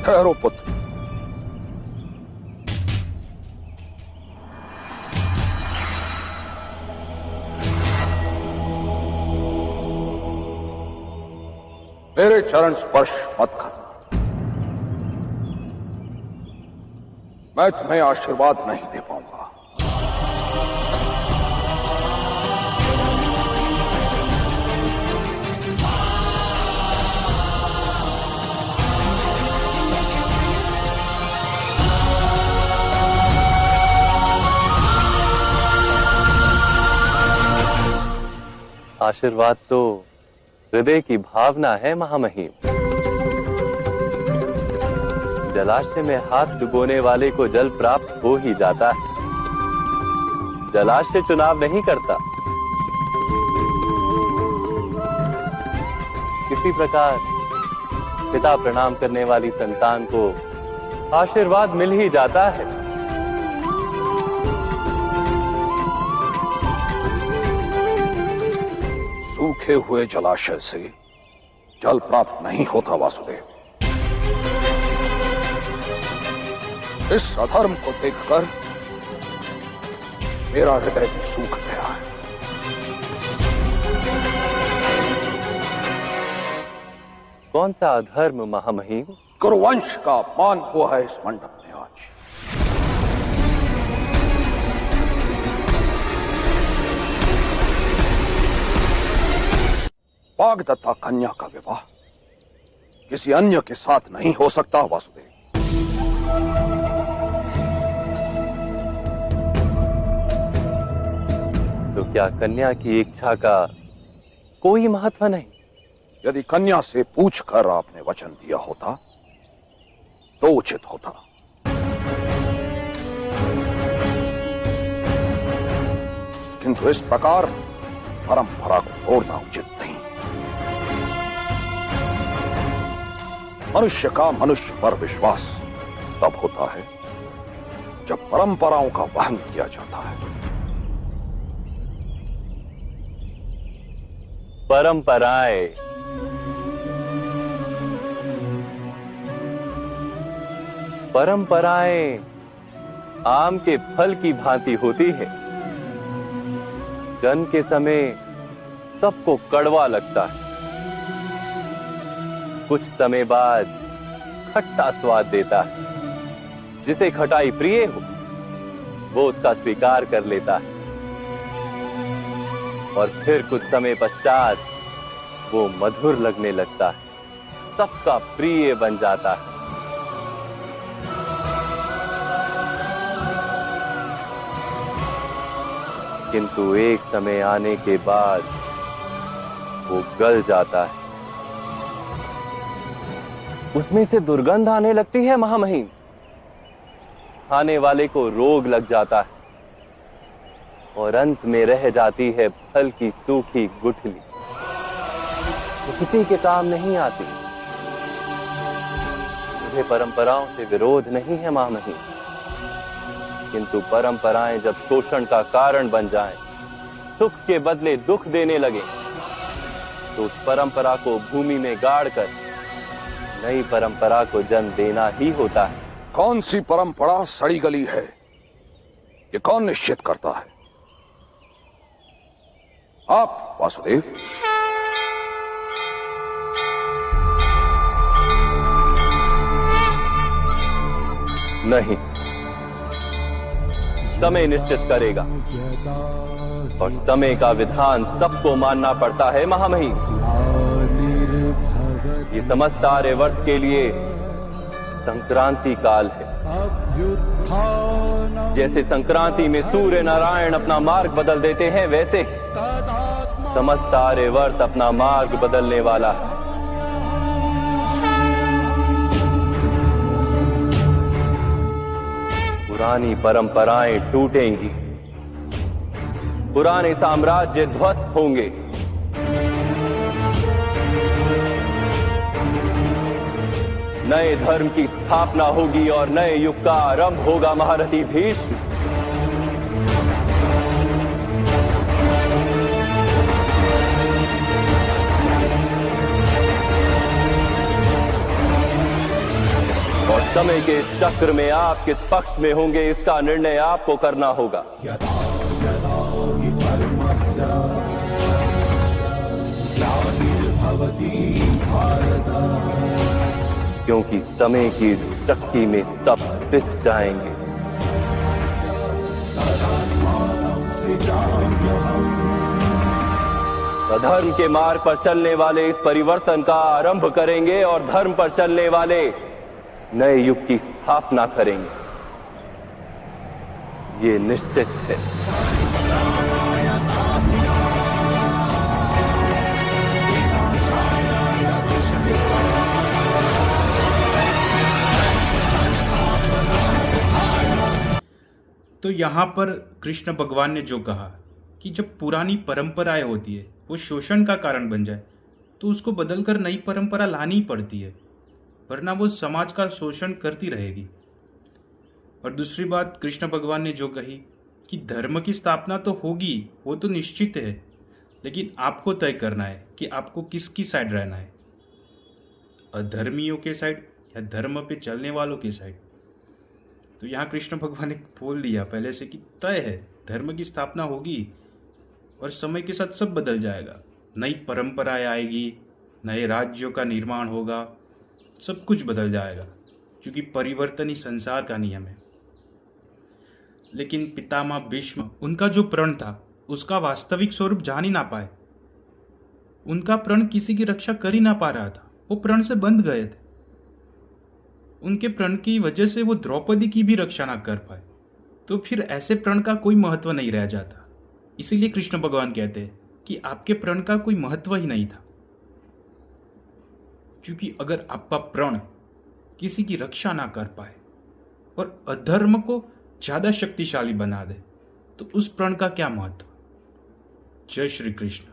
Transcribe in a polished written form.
ठहरो पुत्र। मेरे चरण स्पर्श मत करना। मैं तुम्हें आशीर्वाद नहीं दे पाऊंगा। आशीर्वाद तो हृदय की भावना है महामहिम। जलाशय में हाथ डुबोने वाले को जल प्राप्त हो ही जाता है। जलाशय चुनाव नहीं करता। इसी प्रकार पिता प्रणाम करने वाली संतान को आशीर्वाद मिल ही जाता है। सूखे हुए जलाशय से जल प्राप्त नहीं होता वासुदेव। इस अधर्म को देखकर मेरा हृदय भी सूख गया है। कौन सा अधर्म महामहिम? कुरुवंश का अपमान हुआ है इस मंडप में आज। वाग्दत्ता कन्या का विवाह किसी अन्य के साथ नहीं हो सकता वासुदेव। तो क्या कन्या की इच्छा का कोई महत्व नहीं? यदि कन्या से पूछकर आपने वचन दिया होता तो उचित होता, किंतु इस प्रकार परंपरा को तोड़ना उचित नहीं। मनुष्य का मनुष्य पर विश्वास तब होता है जब परंपराओं का वहन किया जाता है। परंपराएं परंपराएं आम के फल की भांति होती है। जन्म के समय सबको कड़वा लगता है, कुछ समय बाद खट्टा स्वाद देता है। जिसे खटाई प्रिय हो वो उसका स्वीकार कर लेता है और फिर कुछ समय पश्चात वो मधुर लगने लगता है, सबका प्रिय बन जाता है। किंतु एक समय आने के बाद वो गल जाता है, उसमें से दुर्गंध आने लगती है महामहिम। खाने वाले को रोग लग जाता है और अंत में रह जाती है फल की सूखी गुठली, जो किसी के काम नहीं आती। मुझे परंपराओं से विरोध नहीं है महामहिम, किंतु परंपराएं जब शोषण का कारण बन जाएं, सुख के बदले दुख देने लगे, तो उस परंपरा को भूमि में गाड़कर नई परंपरा को जन्म देना ही होता है। कौन सी परंपरा सड़ी गली है, ये कौन निश्चित करता है? आप वासुदेव? नहीं, समय निश्चित करेगा और समय का विधान सबको मानना पड़ता है महामहिम। ये समस्त आर्यवर्त के लिए संक्रांति काल है। जैसे संक्रांति में सूर्य नारायण अपना मार्ग बदल देते हैं, वैसे समस्त आर्यवर्त अपना मार्ग बदलने वाला है। पुरानी परंपराएं टूटेंगी, पुराने साम्राज्य ध्वस्त होंगे, नए धर्म की स्थापना होगी और नए युग का आरंभ होगा महारथी भीष्म। समय के चक्र में आप किस पक्ष में होंगे, इसका निर्णय आपको करना होगा। क्योंकि समय की चक्की में सब पिस जाएंगे। अधर्म के मार्ग पर चलने वाले इस परिवर्तन का आरंभ करेंगे और धर्म पर चलने वाले नए युग की स्थापना करेंगे, ये निश्चित है। तो यहाँ पर कृष्ण भगवान ने जो कहा कि जब पुरानी परंपराएं होती है वो शोषण का कारण बन जाए तो उसको बदलकर नई परंपरा लानी पड़ती है, वरना वो समाज का शोषण करती रहेगी। और दूसरी बात कृष्ण भगवान ने जो कही कि धर्म की स्थापना तो होगी, वो तो निश्चित है, लेकिन आपको तय करना है कि आपको किसकी साइड रहना है, अधर्मियों के साइड या धर्म पे चलने वालों के साइड। तो यहाँ कृष्ण भगवान ने बोल दिया पहले से कि तय है, धर्म की स्थापना होगी और समय के साथ सब बदल जाएगा, नई परंपराएं आएगी, नए राज्यों का निर्माण होगा, सब कुछ बदल जाएगा, क्योंकि परिवर्तन ही संसार का नियम है। लेकिन पितामह भीष्म, उनका जो प्रण था उसका वास्तविक स्वरूप जान ही ना पाए। उनका प्रण किसी की रक्षा कर ही ना पा रहा था, वो प्रण से बंध गए थे। उनके प्रण की वजह से वो द्रौपदी की भी रक्षा ना कर पाए, तो फिर ऐसे प्रण का कोई महत्व नहीं रह जाता। इसीलिए कृष्ण भगवान कहते हैं कि आपके प्रण का कोई महत्व ही नहीं था, क्योंकि अगर आपका प्रण किसी की रक्षा ना कर पाए और अधर्म को ज्यादा शक्तिशाली बना दे तो उस प्रण का क्या महत्व। जय श्री कृष्ण।